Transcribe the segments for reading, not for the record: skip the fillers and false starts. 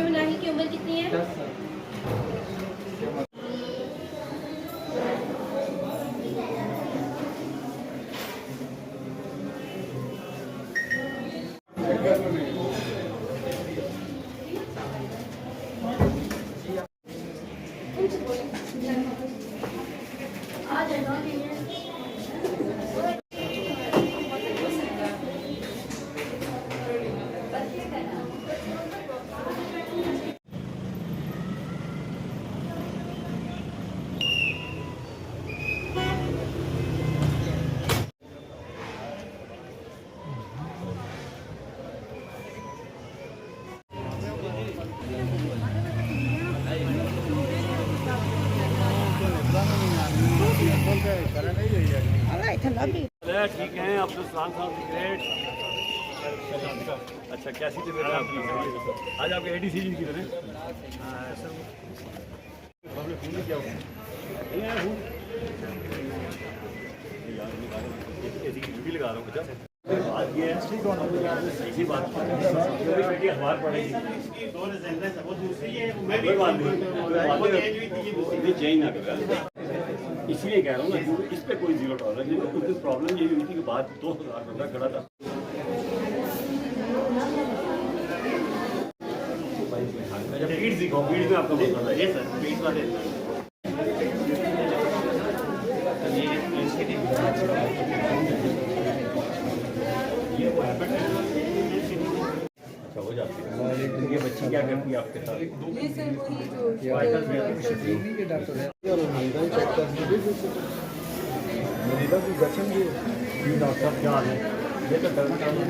मनाही की उम्र कितनी है? 10 साल। ठीक है अब्दुल सलाम साहब ग्रेट। अच्छा कैसी थे बेटा आपकी? आज आपके एडीसी जी की तरह क्या हुआ? ड्यूटी लगा रहा हूँ बेटा। आज ये इसी बात बेटी अखबार पढ़ेगी चेंज ना कर, इसलिए कह रहा हूँ ना क्योंकि इस पे कोई जीरो टॉलरेंस नहीं। क्योंकि प्रॉब्लम यही हुई थी कि बाद 2000 बंदा खड़ा था। पीठ सीखो, पीठ में आपका मसला है। ये सर पीठ वाले अच्छा हो जाती है। ये बच्ची क्या करती है आपके साथ? डॉक्टर साहब क्या हाल है? ये तो पहुँच गए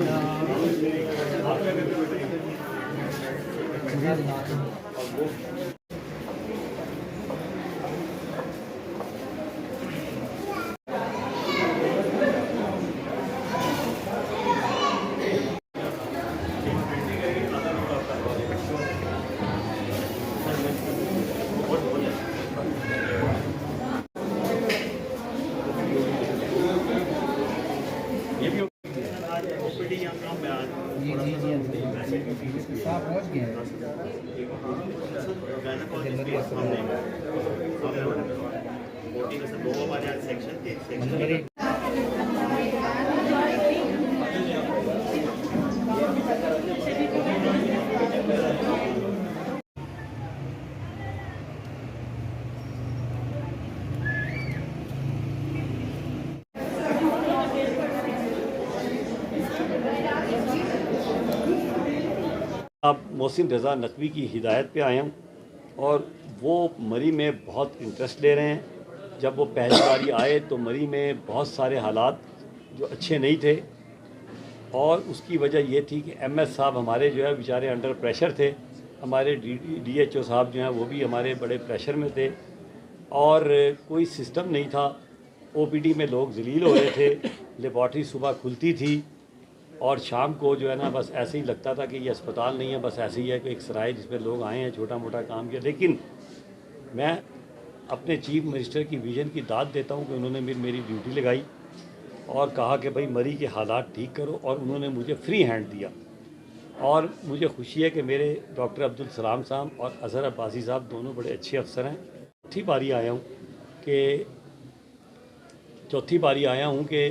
आप मोहसिन रज़ा नकवी की हिदायत पे आए हूँ और वो मरी में बहुत इंटरेस्ट ले रहे हैं। जब वो पहली बारी आए तो मरी में बहुत सारे हालात जो अच्छे नहीं थे और उसकी वजह ये थी कि एमएस साहब हमारे जो है बेचारे अंडर प्रेशर थे। हमारे डीएचओ साहब जो हैं वो भी हमारे बड़े प्रेशर में थे और कोई सिस्टम नहीं था। ओपीडी में लोग जलील हो रहे थे। लेबॉर्ट्री सुबह खुलती थी और शाम को जो है ना बस ऐसे ही लगता था कि ये अस्पताल नहीं है, बस ऐसे ही है कि एक सराय जिसमें लोग आए हैं, छोटा मोटा काम किया। लेकिन मैं अपने चीफ मिनिस्टर की विज़न की दाद देता हूँ कि उन्होंने मेरी ड्यूटी लगाई और कहा कि भाई मरी के हालात ठीक करो और उन्होंने मुझे फ्री हैंड दिया। और मुझे खुशी है कि मेरे डॉक्टर अब्दुल सलाम साहब और अज़हर अब्बासी साहब दोनों बड़े अच्छे अफसर हैं। चौथी बारी आया हूँ कि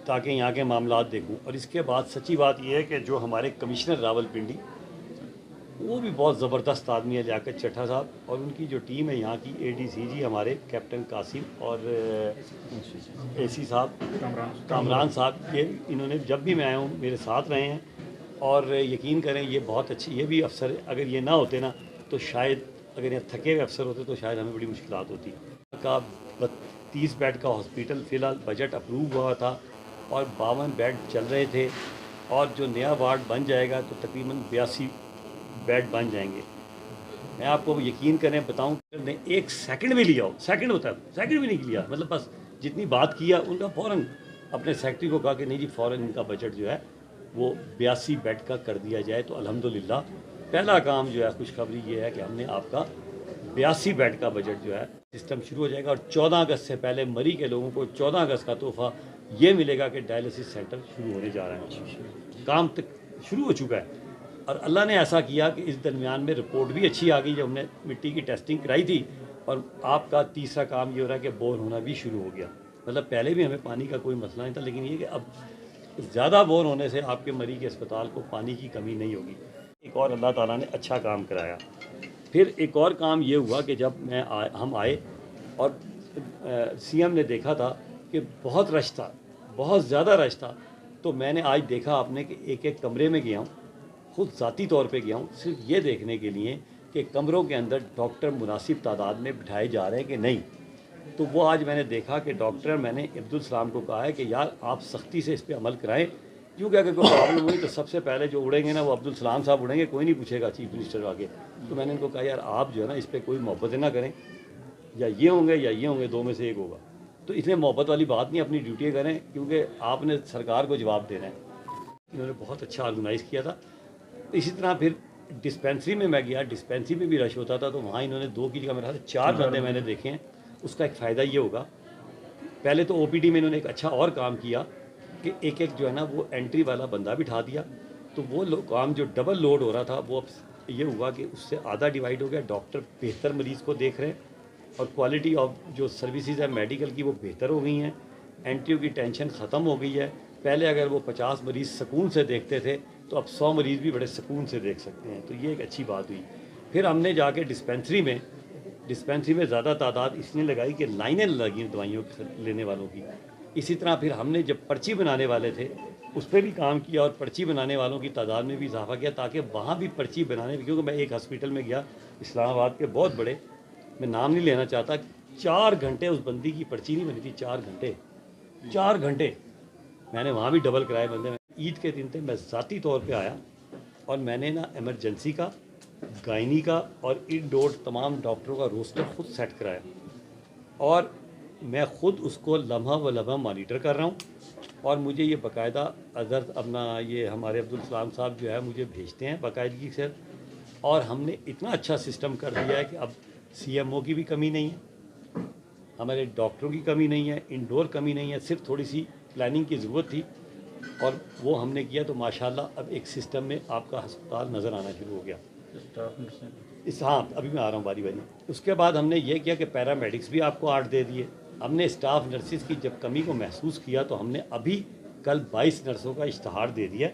ताकि यहाँ के मामलात देखूँ। और इसके बाद सच्ची बात यह है कि जो हमारे कमिश्नर रावलपिंडी वो भी बहुत ज़बरदस्त आदमी है, लियाकत चट्टा साहब, और उनकी जो टीम है यहाँ की एडीसीजी हमारे कैप्टन कासिम और एसी साहब कामरान साहब, ये इन्होंने जब भी मैं आया हूँ मेरे साथ रहे हैं। और यकीन करें ये बहुत अच्छी, ये भी अफसर अगर ये ना होते ना तो शायद अगर ये थके हुए अफसर होते तो शायद हमें बड़ी मुश्किलात होती। का 30 बेड का हॉस्पिटल फ़िलहाल बजट अप्रूव हुआ था और 52 बेड चल रहे थे और जो नया वार्ड बन जाएगा तो तकरीबन 82 बेड बन जाएंगे। मैं आपको यकीन करें बताऊं ने एक सेकंड भी लिया हो, सेकंड होता है, सेकंड भी नहीं लिया, मतलब बस जितनी बात किया उनका फ़ौरन अपने सेक्रेटरी को कहा कि नहीं जी फ़ौरन इनका बजट जो है वो 82 बेड का कर दिया जाए। तो अल्हम्दुलिल्लाह पहला काम जो है खुशखबरी ये है कि हमने आपका 82 बेड का बजट जो है सिस्टम शुरू हो जाएगा और 14 अगस्त से पहले मरी के लोगों को 14 अगस्त का तोहफ़ा ये मिलेगा कि डायलिसिस सेंटर शुरू होने जा रहे हैं। काम तक शुरू हो चुका है और अल्लाह ने ऐसा किया कि इस दरमियान में रिपोर्ट भी अच्छी आ गई जब हमने मिट्टी की टेस्टिंग कराई थी। और आपका तीसरा काम ये हो रहा है कि बोर होना भी शुरू हो गया। मतलब पहले भी हमें पानी का कोई मसला नहीं था, लेकिन ये कि अब ज़्यादा बोर होने से आपके मरी के अस्पताल को पानी की कमी नहीं होगी। एक और अल्लाह ताला ने अच्छा काम कराया। फिर एक और काम ये हुआ कि जब हम आए और सीएम ने देखा था कि बहुत रश था, बहुत ज़्यादा रश था। तो मैंने आज देखा आपने कि एक एक कमरे में गया हूँ, खुद ज़ाती तौर पे गया हूँ सिर्फ ये देखने के लिए कि कमरों के अंदर डॉक्टर मुनासिब तादाद में बिठाए जा रहे हैं कि नहीं। तो वो आज मैंने देखा कि डॉक्टर, मैंने अब्दुल सलाम को कहा है कि यार आप सख्ती से इस पर अमल कराएं, क्योंकि अगर कोई प्रॉब्लम हुई तो सबसे पहले जो उड़ेंगे ना वो अब्दुल सलाम साहब उड़ेंगे, कोई नहीं पूछेगा चीफ मिनिस्टर आगे। तो मैंने इनको कहा यार आप जो है ना इस पर कोई मोहब्बत ना करें, या ये होंगे या ये होंगे, दो में से एक होगा। तो इसलिए मोहब्बत वाली बात नहीं, अपनी ड्यूटी करें क्योंकि आपने सरकार को जवाब देना है। इन्होंने बहुत अच्छा ऑर्गेनाइज़ किया था। इसी तरह फिर डिस्पेंसरी में मैं गया, डिस्पेंसरी में भी रश होता था, तो वहाँ इन्होंने 2 की जगह मेरे ख्याल से 4 बंदे मैंने देखे हैं। उसका एक फ़ायदा ये होगा, पहले तो ओपीडी में इन्होंने एक अच्छा और काम किया कि एक एक जो है ना वो एंट्री वाला बंदा बिठा दिया। तो वो काम जो डबल लोड हो रहा था वो अब ये हुआ कि उससे आधा डिवाइड हो गया। डॉक्टर बेहतर मरीज़ को देख रहे हैं और क्वालिटी ऑफ जो सर्विसेज है मेडिकल की वो बेहतर हो गई हैं। एंट्रियों की टेंशन ख़त्म हो गई है। पहले अगर वो 50 मरीज़ सुकून से देखते थे तो अब 100 मरीज़ भी बड़े सुकून से देख सकते हैं। तो ये एक अच्छी बात हुई। फिर हमने जाके डिस्पेंसरी में ज़्यादा तादाद इसलिए लगाई कि लाइनें लगी दवाइयों लेने वालों की। इसी तरह फिर हमने जब पर्ची बनाने वाले थे उस पर भी काम किया और पर्ची बनाने वालों की तादाद में भी इजाफा किया ताकि वहाँ भी पर्ची बनाने, क्योंकि मैं एक हॉस्पिटल में गया इस्लामाबाद के बहुत बड़े, मैं नाम नहीं लेना चाहता, 4 घंटे उस बंदी की पर्ची नहीं बनी थी। 4 घंटे मैंने वहाँ भी डबल कराए बंदे। ईद के दिन थे, मैं ज़ाती तौर पे आया और मैंने ना इमरजेंसी का, गायनी का और इंडोर तमाम डॉक्टरों का रोस्टर खुद सेट कराया और मैं ख़ुद उसको लम्हा व लम्हा मॉनिटर कर रहा हूँ। और मुझे ये बाकायदा अदर अपना ये हमारे अब्दुल सलाम साहब जो है मुझे भेजते हैं बाकायदगी से। और हमने इतना अच्छा सिस्टम कर दिया है कि अब सीएमओ की भी कमी नहीं है, हमारे डॉक्टरों की कमी नहीं है, इंडोर कमी नहीं है। सिर्फ थोड़ी सी प्लानिंग की ज़रूरत थी और वो हमने किया। तो माशाल्लाह अब एक सिस्टम में आपका अस्पताल नज़र आना शुरू हो गया। हाँ, अभी मैं आ रहा हूँ बारी बारी। उसके बाद हमने ये किया कि पैरामेडिक्स भी आपको 8 दे दिए। हमने स्टाफ नर्सिस की जब कमी को महसूस किया तो हमने अभी कल 22 नर्सों का इश्तहार दे दिया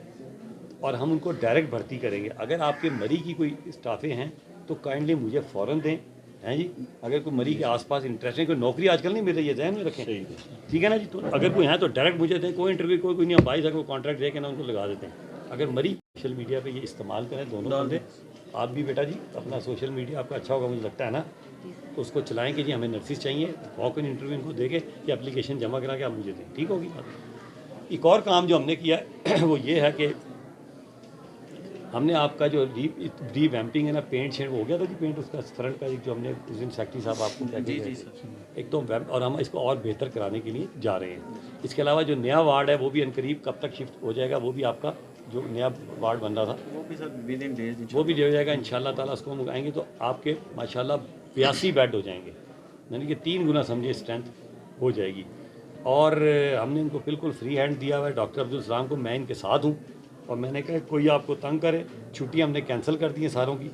और हम उनको डायरेक्ट भर्ती करेंगे। अगर आपके मरी की कोई स्टाफें हैं तो काइंडली मुझे फ़ौरन दें, हैं जी। अगर कोई मरी के आसपास इंटरेस्ट है, कोई नौकरी आजकल नहीं मिल रही है, ध्यान में रखें, ठीक है ना जी। तो अगर कोई है तो डायरेक्ट मुझे दें, कोई इंटरव्यू कोई नहीं, हम 22 अगर कॉन्ट्रैक्ट दे के ना उनको लगा देते हैं। अगर मरी सोशल मीडिया पे ये इस्तेमाल करें दोनों बंदे, आप भी बेटा जी अपना सोशल मीडिया आपका अच्छा होगा मुझे लगता है ना, तो उसको चलाएं कि जी हमें नर्सिस चाहिए, वॉक इन इंटरव्यू इनको देके या एप्लीकेशन जमा करा के आप मुझे दें, ठीक होगी बात। एक और काम जो हमने किया है वो ये है कि हमने आपका जो रीवैम्पिंग है ना, पेंट शेड हो गया था जी, पेंट उसका फ्रंट का जो हमने उस दिन सेक्रेटरी साहब आपको क्या एक तो वैम्प, और हम इसको और बेहतर कराने के लिए जा रहे हैं। इसके अलावा जो नया वार्ड है वो भी अनकरीब कब तक शिफ्ट हो जाएगा, वो भी आपका जो नया वार्ड बन रहा था वो भी सर विद इन डेज वो भी दे जाएगा इंशाल्लाह ताला। उसको हम आएंगे तो आपके माशाल्लाह 82 बेड हो जाएंगे, यानी कि 3 गुना समझिए स्ट्रेंथ हो जाएगी। और हमने इनको बिल्कुल फ्री हैंड दिया हुआ है डॉक्टर अब्दुल सलाम को, मैं इनके साथ हूँ। और मैंने कहा कोई आपको तंग करे, छुट्टियाँ हमने कैंसिल कर दी हैं सारों की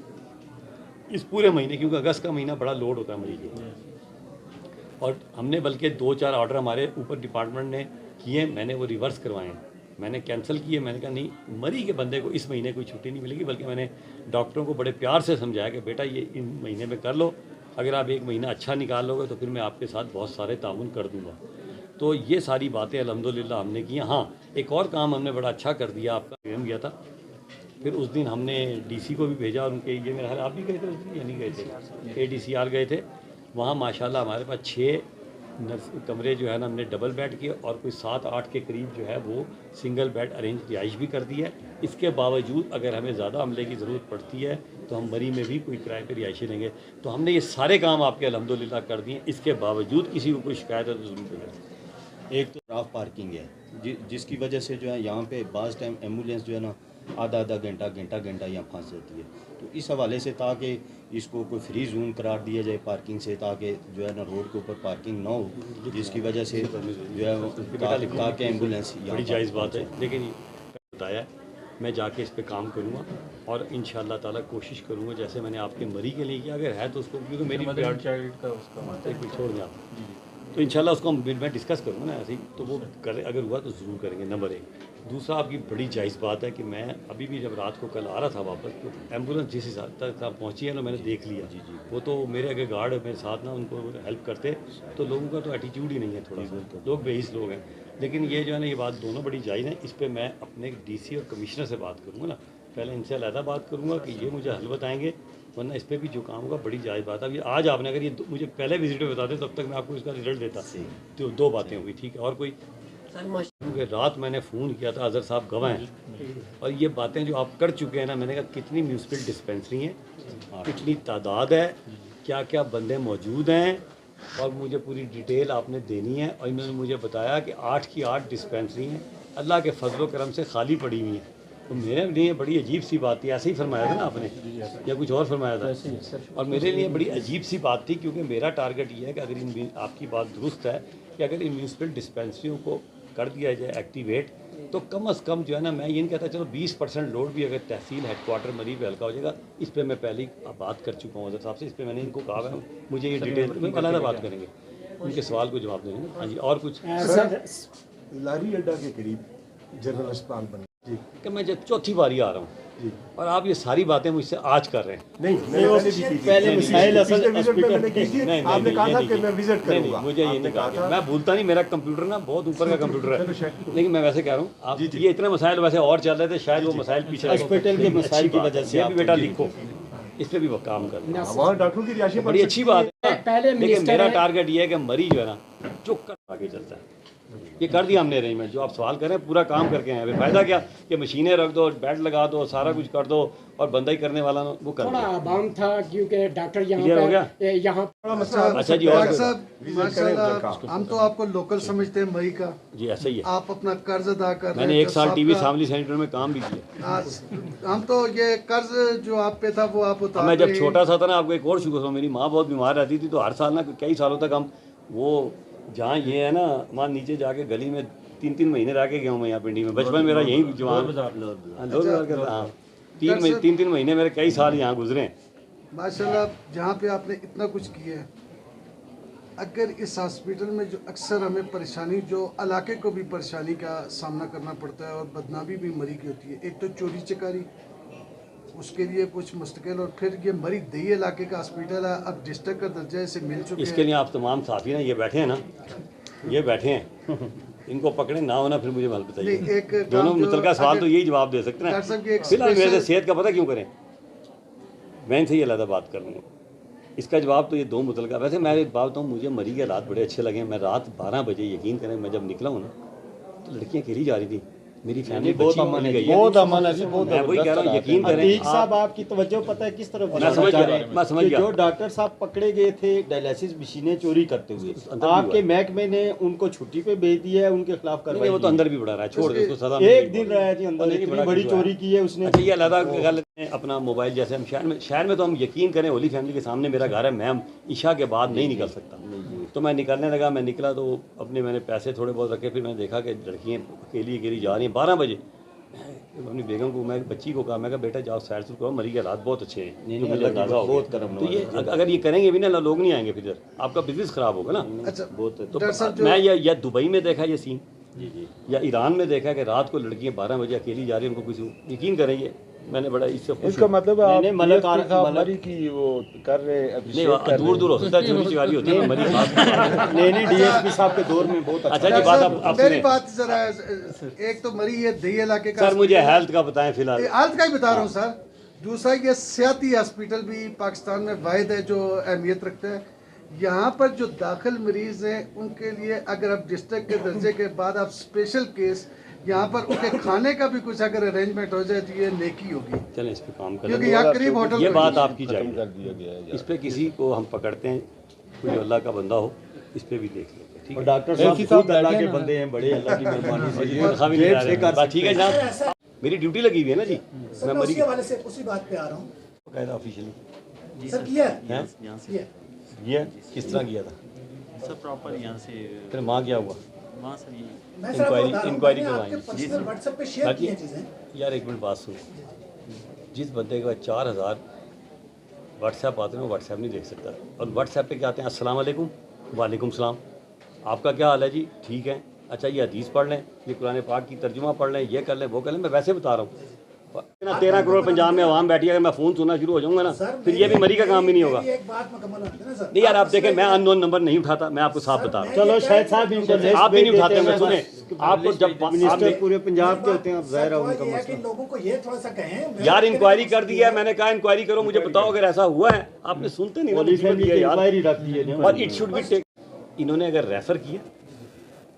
इस पूरे महीने, क्योंकि अगस्त का महीना बड़ा लोड होता है मरीज को। और हमने बल्कि 2-4 ऑर्डर हमारे ऊपर डिपार्टमेंट ने किए, मैंने वो रिवर्स करवाए हैं, मैंने कैंसिल किए। मैंने कहा नहीं, मरी के बंदे को इस महीने कोई छुट्टी नहीं मिलेगी, बल्कि मैंने डॉक्टरों को बड़े प्यार से समझाया कि बेटा ये इन महीने में कर लो, अगर आप 1 महीना अच्छा निकाल लोगे तो फिर मैं आपके साथ बहुत सारे ताउन कर दूँगा। तो ये सारी बातें अल्हम्दुलिल्लाह हमने की। हाँ, एक और काम हमने बड़ा अच्छा कर दिया, आपका एम गया था, फिर उस दिन हमने डीसी को भी भेजा और उनके, ये मेरा ख्याल आप भी गए थे उस दिन या नहीं गए थे, ADCR गए थे। वहाँ माशाल्लाह हमारे पास 6 कमरे जो है ना हमने डबल बेड किए और कोई 7-8 के करीब जो है वो सिंगल बेड अरेंज रिहाइश भी कर दी है। इसके बावजूद अगर हमें ज़्यादा अमले की ज़रूरत पड़ती है तो हम मरी में भी कोई किराए पर रिहाइशी लेंगे। तो हमने ये सारे काम आपके अल्हम्दुलिल्लाह कर दिए, इसके बावजूद किसी को कोई शिकायत है तो ज़रूर करें। एक तो खराब पार्किंग है जिसकी वजह से जो है यहाँ पे बाज़ टाइम एम्बुलेंस जो है ना आधा घंटा यहाँ फंस जाती है। तो इस हवाले से ताकि इसको कोई फ्री जोन करार दिया जाए पार्किंग से, ताकि जो है ना रोड के ऊपर पार्किंग ना हो, जिसकी वजह से जो है ताकि एम्बुलेंस बड़ी जायज़ बात है। लेकिन बताया मैं जाके इस पे काम करूँगा और इंशाअल्लाह ताला कोशिश करूँगा जैसे मैंने आपके मरी के लिए किया, अगर है तो उसको, क्योंकि मेरी चाइल्ड का उसका एक मिनट छोड़ दें आप, तो इंशाल्लाह उसको मैं डिस्कस करूँगा ना ऐसे ही, तो वो करें, अगर हुआ तो ज़रूर करेंगे। नंबर एक। दूसरा, आपकी बड़ी जायज़ बात है कि मैं अभी भी जब रात को कल आ रहा था वापस, तो एम्बुलेंस जिस हिसाब तक पहुँची है ना, मैंने देख लिया। जी जी, वो तो मेरे अगर गार्ड मेरे साथ ना उनको हेल्प करते तो लोगों का तो एटीट्यूड ही नहीं है, थोड़ा सा लोग बेहिस लोग हैं। लेकिन ये जो है ना, ये बात दोनों बड़ी जायज़ है। इस पर मैं अपने डीसी और कमिश्नर से बात करूँगा ना, पहले इनसे अलहदा बात करूँगा कि ये मुझे हल बताएंगे, वरना इस पर भी जो काम होगा बड़ी जायज़ बात है। अभी आज आपने अगर ये मुझे पहले विजिट में बताते तब तक मैं आपको इसका रिजल्ट देता। तो दो बातें हुई, ठीक है। और कोई, क्योंकि रात मैंने फ़ोन किया था, अजहर साहब गवाह हैं, और ये बातें जो आप कर चुके हैं ना, मैंने कहा कितनी म्यूनसिपल डिस्पेंसरी हैं, कितनी तादाद है, क्या क्या बंदे मौजूद हैं, और मुझे पूरी डिटेल आपने देनी है। और इन्होंने मुझे बताया कि 8 की 8 डिस्पेंसरी हैं, अल्लाह के फजल करम से खाली पड़ी हुई हैं। तो मेरे लिए बड़ी अजीब सी बात थी, ऐसे ही फरमाया था ना आपने या कुछ और फरमाया था? और मेरे लिए बड़ी अजीब सी बात थी, क्योंकि मेरा टारगेट ये है कि अगर इन, आपकी बात दुरुस्त है कि अगर इन म्यूनसिपल डिस्पेंसरियों को कर दिया जाए एक्टिवेट, तो कम से कम जो है ना, मैं ये नहीं कहता चलो 20% लोड भी अगर तहसील हेडक्वार्टर मरी पे हल्का हो जाएगा। इस पर मैं पहले ही बात कर चुका हूँ अजहर साहब से, इस पर मैंने इनको कहा है मुझे ये डिटेल अलग बात करेंगे, उनके सवाल को जवाब देंगे। हाँ जी, और कुछ? लारी अड्डा के करीब जनरल अस्पताल बने जी, कि मैं जब चौथी बारी आ रहा हूँ और आप ये सारी बातें मुझसे आज कर रहे हैं। पहले मिसाइल असल मैंने की थी, आपने कहा था कि मैं विजिट करूंगा। मुझे ये नहीं कहा, मैं भूलता नहीं, मेरा कंप्यूटर ना बहुत ऊपर का कंप्यूटर है, लेकिन मैं वैसे कह रहा हूँ आप ये इतने मसाइल वैसे और चल रहे थे, शायद वो मसाइल पीछे हॉस्पिटल के मसाइल की वजह से भी बेटा लिखो, इस पर भी वो काम कर रहे हैं। वहाँ डॉक्टरों की रिहायशी बड़ी अच्छी बात है, लेकिन मेरा टारगेट ये है कि मरीज जो है ना चुप कर आगे चलता है। ये कर दिया हमने अरेंजमेंट, जो आप सवाल करें पूरा काम करके आए। फिर फायदा क्या कि मशीनें रख दो, बेड लगा दो, सारा कुछ कर दो, और बंदा ही करने वाला वो कर थोड़ा आवाम था, क्योंकि डॉक्टर क्लियर हो गया यहाँ अच्छा जी। और माशाल्लाह हम तो आपको लोकल समझते हैं मई का जी, ऐसा ही है। आप अपना कर्ज अदा कर रहे हैं। मैंने 1 साल टीवी फैमिली सेंटर में काम भी किया। हम तो ये कर्ज जो आप पे था वो आप उतार मैं जब छोटा सा था ना, आपको एक और शुक्र था, मेरी माँ बहुत बीमार रहती थी, तो हर साल ना कई सालों तक हम वो जहाँ ये है ना वहाँ नीचे जाके गली में 3-3 महीने रह के गया हूँ मैं यहाँ पिंडी में। बचपन मेरा यही जवान हाँ 3 महीने मेरे कई साल यहाँ गुजरे हैं। माशाल्लाह जहाँ पे आपने इतना कुछ किया है, अगर इस हॉस्पिटल में जो अक्सर हमें परेशानी, जो इलाके को भी परेशानी का सामना करना पड़ता है और बदनामी भी मरी की होती है, एक तो चोरी चकारी, उसके लिए कुछ मुस्तकिल, और फिर ये मरी दही इलाके का हॉस्पिटल है, अब डिस्ट्रिक्ट का दर्जा इसे मिल चुके हैं। इसके लिए आप तमाम साथी ना ये बैठे हैं ना, ये बैठे हैं, इनको पकड़े ना होना फिर मुझे बात बताइए। दोनों मुतलका सवाल तो यही जवाब दे सकते हैं। फिलहाल मेरे से सेहत का पता क्यों करें, मैं इनसे ये अलग बात कर लूँगा, इसका जवाब तो ये दो मुतलका। वैसे मैं एक बात बताऊँ, मुझे मरी के रात बड़े अच्छे लगे। मैं रात 12 बजे, यकीन करें, मैं जब निकला हूँ ना तो लड़कियाँ अकेली जा रही थी, मेरी फैमिली बहुत अमन है, बहुत अमन है, बहुत। मैं वही कह रहा हूँ, यकीन करें अतीक साहब, आपकी तवज्जो पता है किस तरफ मैं समझ गया। जो डॉक्टर साहब पकड़े गए थे डायलिसिस मशीनें चोरी करते हुए, आपके महकमे ने उनको छुट्टी पे भेज दिया है, उनके खिलाफ कार्रवाई। वो तो अंदर भी बढ़ा रहा है, छोड़ दो उसको, सजा एक दिन रहा है जी अंदर, इतनी बड़ी चोरी की है उसने। अच्छा, ये अलग गल है। अपना मोबाइल जैसे हम शहर में तो हम यकीन करें, होली फैमिली के सामने मेरा घर है, मैं ईशा के बाद नहीं निकल सकता, तो मैं निकलने लगा। मैं निकला तो अपने मैंने पैसे थोड़े बहुत रखे, फिर मैंने देखा कि लड़कियाँ अकेली जा रही हैं 12 बजे। अपनी बेगम को, मैं बच्ची को कहा, मैं कहा बेटा जाओ सैर करो, मरी के हालात बहुत अच्छे हैं, जो मुझे अंदाजा हो गया। तो ये अगर ये करेंगे भी ना, लोग नहीं आएंगे, फिर आपका बिजनेस खराब होगा ना। अच्छा, बहुत तो मैं या दुबई में देखा ये सीन, या ईरान में देखा कि रात को लड़कियां 12 बजे अकेली जा रही हैं, उनको कुछ यकीन करेंगे। मैंने बड़ा इससे इसका मतलब है मलक की वो कर रहे नहीं, दूर हो सकता है, चोरी चकारी होती है मरी नहीं डीएसपी साहब के दौर में बहुत अच्छा जी। बात आप मेरी बात जरा, एक तो मरी ये दही इलाके का, सर मुझे हेल्थ का बताएं फिलहाल। हेल्थ का ही बता रहा हूँ सर। दूसरा ये सियाती हॉस्पिटल भी पाकिस्तान में वाहिद है जो अहमियत रखता है। यहाँ पर जो दाखिल मरीज हैं उनके लिए अगर आप डिस्ट्रिक्ट के दर्जे के बाद आप स्पेशल केस, यहाँ पर उनके खाने का भी कुछ अगर अरेंजमेंट हो जाए तो ये नेकी होगी। चलें इस पे काम करें, क्योंकि यहाँ करीब होटल, ये बात आपकी चाहिए। इस पे किसी को हम पकड़ते हैं, कोई अल्लाह का बंदा हो, इस पे भी देख लेते हैं। ठीक और है। डॉक्टर साहब खुद अल्लाह के बंदे हैं, बड़े अल्लाह की मेहरबानी से ये तनख्वाह भी नहीं जेब ला से रहे कर हैं। बात ठीक है सकते जनाब, ऐसा मेरी ड्यूटी लगी हुई है ना जी, सर, मैं मैं मरी उसके हवाले से उसी बात पे आ रहा हूँ कायदा ऑफिशियली सर। किया है हैं किया है। ये किस तरह किया था सर प्रॉपर यहाँ से फिर माँ क्या हुआ वहाँ सर ये मैं सर आपको बता रहा हूँ, इंक्वायरी मैंने करवाएंगे। आपके पर्सनल व्हाट्सएप पे शेयर की हैं चीज़ें। यार एक मिनट बात सुन, जिस बंदे के पास 4000 व्हाट्सएप आते हैं वो व्हाट्सएप नहीं देख सकता, और व्हाट्सएप पे क्या आते हैं अस्सलाम वालेकुम, वालेकुम सलाम, आपका क्या हाल है जी, ठीक है, अच्छा ये हदीस पढ़ लें, ये कुरान पाक की तर्जुमा पढ़ लें, ये कर लें, वो कर लें। मैं वैसे बता रहा हूँ ना, 13 करोड़ पंजाब में आवाम बैठी है, अगर मैं फ़ोन सुनना शुरू हो जाऊँगा ना, फिर ये भी मरी का काम भी नहीं होगा। मेरी एक बात मुकम्मल होती है ना सर। नहीं यार, आप देखें, मैं अननोन नंबर नहीं उठाता, मैं आपको साफ बता रहा हूँ। चलो शायद साहब इनको आप भी नहीं उठाते होंगे, सुने आपको जब मिनिस्टर पूरे पंजाब के होते हैं, अब ज़ाहिर है सर, उनका ये है कि मसला। लोगों को ये थोड़ा सा कहें। यार इंक्वायरी कर दी है, मैंने कहा इंक्वायरी करो, मुझे बताओ अगर ऐसा हुआ है। आपने सुनते नहीं, पुलिस ने भी यार, इंक्वायरी रख दी है और इट शुड बी टेक। इन्होंने अगर रेफ़र किया,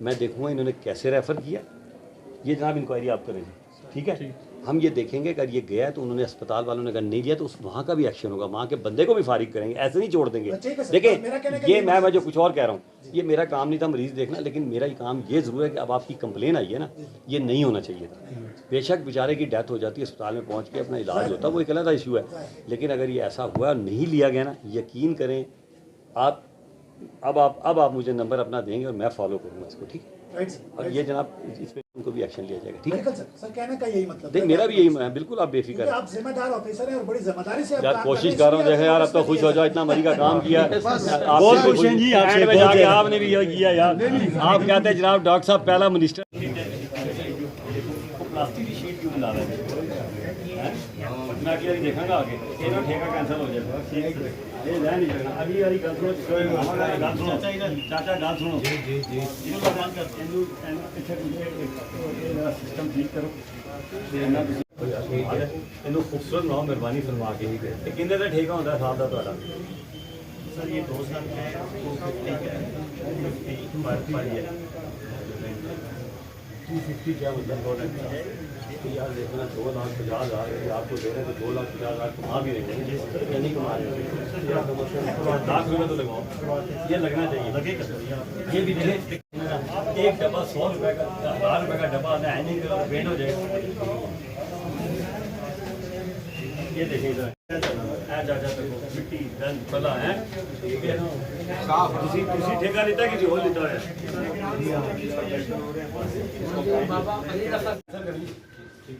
मैं देखूंगा इन्होंने कैसे रेफ़र किया। ये जनाब इंक्वायरी आप करेंगे, ठीक है, हम ये देखेंगे। अगर ये गया है तो उन्होंने अस्पताल वालों ने अगर नहीं लिया तो उस वहाँ का भी एक्शन होगा, वहाँ के बंदे को भी फारिग करेंगे, ऐसे नहीं छोड़ देंगे। ठीक है सर, देखिए मेरा कहने का ये ये मैं जो कुछ और कह रहा हूँ, ये मेरा काम नहीं था मरीज़ देखना, लेकिन मेरा ही काम ये ज़रूर है कि अब आपकी कंप्लेन आई है ना, ये नहीं होना चाहिए था। बेशक बेचारे की डेथ हो जाती है, अस्पताल में पहुँच के अपना इलाज होता है, वो एक अलग इशू है, लेकिन अगर ये ऐसा हुआ और नहीं लिया गया ना, यकीन करें आप, अब आप मुझे नंबर अपना देंगे और मैं फॉलो करूँगा इसको, ठीक है। राइट सर, और ये जनाब इस पर उनको भी एक्शन लिया जाएगा, ठीक है। बिल्कुल सर। सर कहने का यही मतलब नहीं है। मेरा भी यही है, बिल्कुल आप बेफिक्र क्योंकि हैं। आप जिम्मेदार ऑफिसर हैं और बड़ी जिम्मेदारी से आप यार काम कोशिश कर कर रहे रहा हूँ, हैं, देखें यार, अब तो खुश हो जाओ, इतना मरी का काम किया बहुत खुश हैं जी आपसे, में जाके आपने भी यही किया यार। आप कहते हैं जनाब डॉक्टर साहब पहला मिनिस्टर प्लास्टिक की शीट क्यों ला रहे हैं? मैं अगली बारी देखांगा आगे, इन्होंने ठेका कैंसिल हो जाएगा, ये रह नहीं सकना। अगली बारी गल सुनो, चाचा गल सुनो, सिस्टम ठीक करो, ਇਹਨੂੰ खूबसूरत बनाओ, मेहरबानी फरमा के। ये किन्ने ਦਾ ਠੇਕਾ ਹੁੰਦਾ ਸਾਲ ਦਾ ਤੁਹਾਡਾ? सर ये 2 साल का है, आपको 50 का है, 50 पर ईयर। 250 क्या मतलब 2 लाख का? तो यार देखना 2,50,000 आपको दे रहे हैं तो 2,50,000 कमा भी रहे हैं, या नहीं कमा रहे हैं? लाख रुपये तो लगाओ, ये लगना चाहिए, लगेगा। ये भी देखें, एक डब्बा 100 रुपये का, 1000 रुपये का डब्बा आता है, नहीं करो पेंट हो जाएगा। ये देखें इधर चाचा तक मिट्टी दन फला है, तुसी ठेका लेता है किसी और लेता है?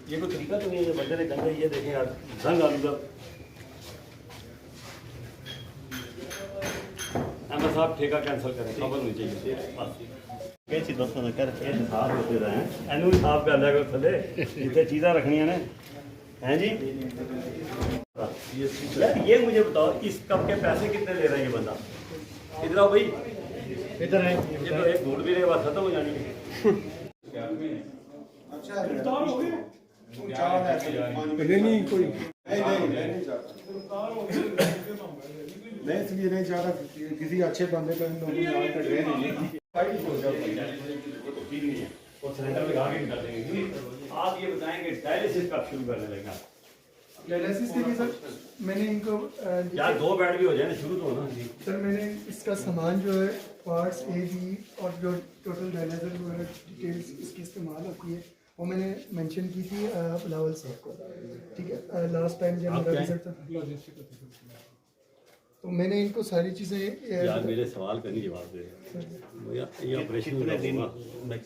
ये कोई तरीका तो नहीं है, बंदे ने गंदा, ये देखें यार जंग आलूदा। अहमद साहब ठेका कैंसिल करें, खबर नहीं चाहिए बस। कैसी दोस्तों ने कर के साफ होते रहे हैं, एनू भी साफ कर लिया करो थले, जितने चीज़ें रखनी है हैं जी। यार ये मुझे बताओ, इस कप के पैसे कितने ले रहा है ये बंदा? इधर आओ भाई, इधर है, ये तो एक घूट भी के बाद खत्म हो जानी है। नहीं इसलिए नहीं चाह रहा, किसी अच्छे बंदे को इन लोगों ने यहाँ पे रह नहीं और सिलेंडर लगा के निकाल देंगे। आप ये बताएंगे डायलिसिस कब शुरू करने लगेगा? डायलिसिस के लिए सर मैंने इनको यार 2 बेड भी हो जाए ना, शुरू तो होना। सर मैंने इसका सामान जो है पार्ट्स ए बी और जो टोटल डायलिसिस वगैरह डिटेल्स इसकी इस्तेमाल होती है वो मैंने मेंशन की थी बिलावल साहब को, ठीक है। लास्ट टाइम जब मेरा रिजल्ट था तो मैंने इनको सारी चीज़ें यार मेरे सवाल का नहीं जवाब दे रहे। ये ऑपरेशन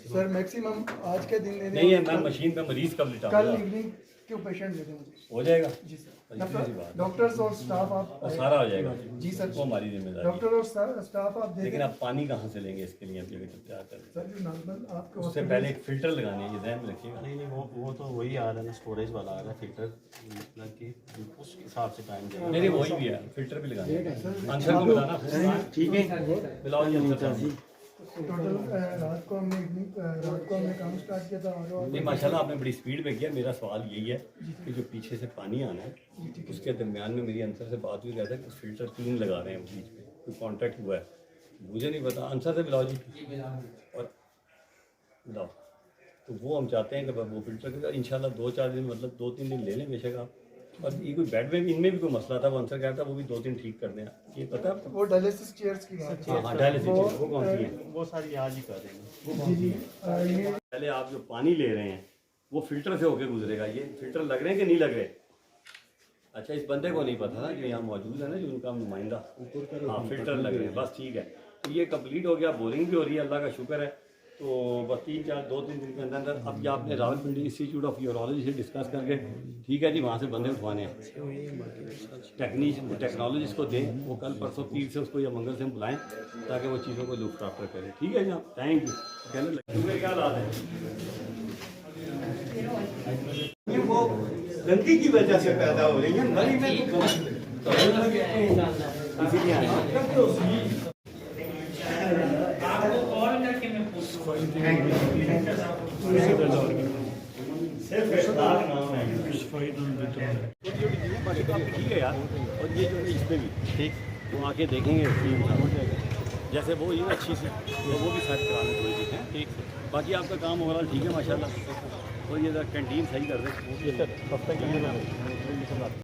सर मैक्सिमम आज के दिन लेने नहीं है, मैं मशीन पे मरीज कब लिटा कल इवनिंग के पेशेंट लेते मुझे हो जाएगा जी सर। डॉक्टर्स और स्टाफ आप और सारा हो जाएगा जी सर, वो हमारी जिम्मेदारी। डॉक्टर और स्टाफ आप दे लेकिन आप पानी कहाँ से लेंगे इसके लिए? आप तैयार कर सर जो नॉर्मल आपको उससे पहले एक फिल्टर लगानी है, ये ध्यान में रखिएगा। नहीं नहीं वो तो वही आ रहा है ना, स्टोरेज वाला आ रहा है फिल्टर, मतलब कि उस हिसाब से टाइम देगा। नहीं वही भी है, फिल्टर भी लगाना है। आंसर को बताना ठीक है, बिलाओ ये आंसर। टोटल रात को हमने काम स्टार्ट किया था और नहीं माशाल्लाह आपने बड़ी स्पीड में किया। मेरा सवाल यही है कि जो पीछे से पानी आना है उसके दरमियान में मेरी आंसर से बात हुई कहता है कि फिल्टर 3 लगा रहे हैं बीच में, कोई कॉन्टैक्ट हुआ है, मुझे नहीं पता। आंसर से मिलाओ जी, और मिलाओ। तो वो हम चाहते हैं कि वो फिल्टर इंशाल्लाह 2-4 दिन, मतलब 2-3 दिन ले लें बेशक आप, और ये कोई बेड में भी, इनमें भी कोई मसला था, वो आंसर कह रहा था, वो भी 2-3 ठीक कर दें। ये पता है आपको? वो डायलिसिस चेयर्स की बात है। हाँ, डायलिसिस वो कौन सी है? वो सारी आज ही कर देंगे। जी जी ये पहले आप जो पानी ले रहे हैं वो फिल्टर से होके गुजरेगा। ये फिल्टर लग रहे हैं कि नहीं लग रहे? अच्छा, इस बंदे को नहीं पता ना जो यहाँ मौजूद है ना, जो उनका नुमाइंदा, हाँ फिल्टर लग रहे हैं, बस ठीक है। तो ये कंप्लीट हो गया, बोरिंग भी हो रही है, अल्लाह का शुक्र है। तो बस 2-3 दिन के अंदर अब ये आपने रावलपिंडी इंस्टीट्यूट ऑफ यूरोलॉजी से डिस्कस करके, ठीक है जी, वहाँ से बंदे उठवाने हैं, टेक्नोलॉजिस्ट को दें, वो कल परसों पीर से उसको या मंगल से हम बुलाएं ताकि वो चीज़ों को लुक आफ्टर करें। ठीक है जी, थैंक यू। कहने लगे क्या हालात है? वो गंदगी की वजह से पैदा हो रही है, मरी में इसीलिए ठीक है यार। और ये जो इस पे भी ठीक, वो आके देखेंगे जैसे वो ये अच्छी सी, तो वो भी सेट कराने थोड़ी सी है ठीक। बाकी आपका काम ओवरऑल ठीक है माशाल्लाह। और ये कैंटीन सही कर दें।